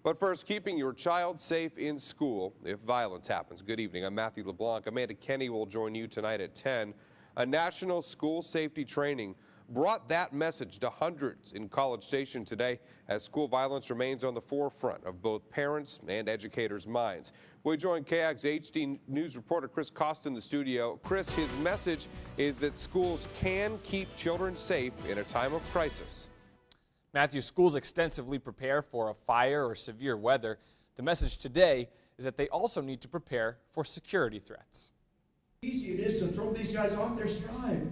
But first, keeping your child safe in school if violence happens. Good evening. I'm Matthew LeBlanc. Amanda Kenny will join you tonight at 10. A national school safety training brought that message to hundreds in College Station today as school violence remains on the forefront of both parents and educators' minds. We join KAGS HD News reporter Chris Costa in the studio. Chris, his message is that schools can keep children safe in a time of crisis. Matthew, schools extensively prepare for a fire or severe weather. The message today is that they also need to prepare for security threats. Easy it is to throw these guys off their stride.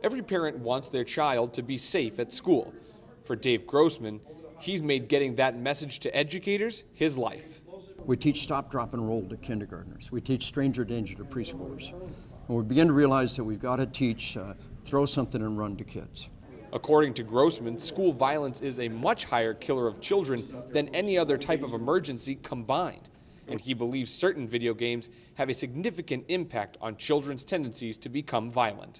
Every parent wants their child to be safe at school. For Dave Grossman, he's made getting that message to educators his life. We teach stop, drop, and roll to kindergartners. We teach stranger danger to preschoolers. And we begin to realize that we've got to teach throw something and run to kids. According to Grossman, school violence is a much higher killer of children than any other type of emergency combined. And he believes certain video games have a significant impact on children's tendencies to become violent.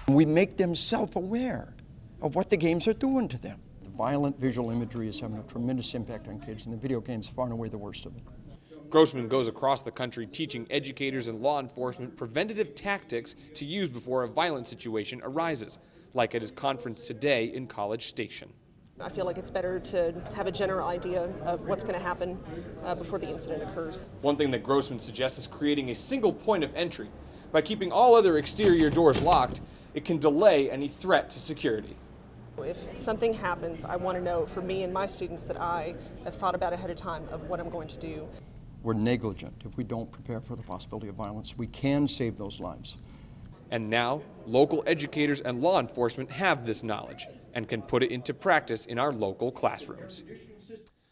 We make them self-aware of what the games are doing to them. The violent visual imagery is having a tremendous impact on kids, and the video games far and away the worst of it. Grossman goes across the country teaching educators and law enforcement preventative tactics to use before a violent situation arises, like at his conference today in College Station. I feel like it's better to have a general idea of what's going to happen before the incident occurs. One thing that Grossman suggests is creating a single point of entry. By keeping all other exterior doors locked, it can delay any threat to security. If something happens, I want to know for me and my students that I have thought about ahead of time of what I'm going to do. We're negligent if we don't prepare for the possibility of violence. We can save those lives. And now, local educators and law enforcement have this knowledge and can put it into practice in our local classrooms.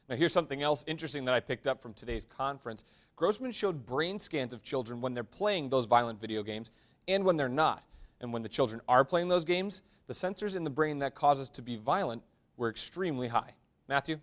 Now here's something else interesting that I picked up from today's conference. Grossman showed brain scans of children when they're playing those violent video games and when they're not. And when the children are playing those games, the sensors in the brain that cause us to be violent were extremely high. Matthew?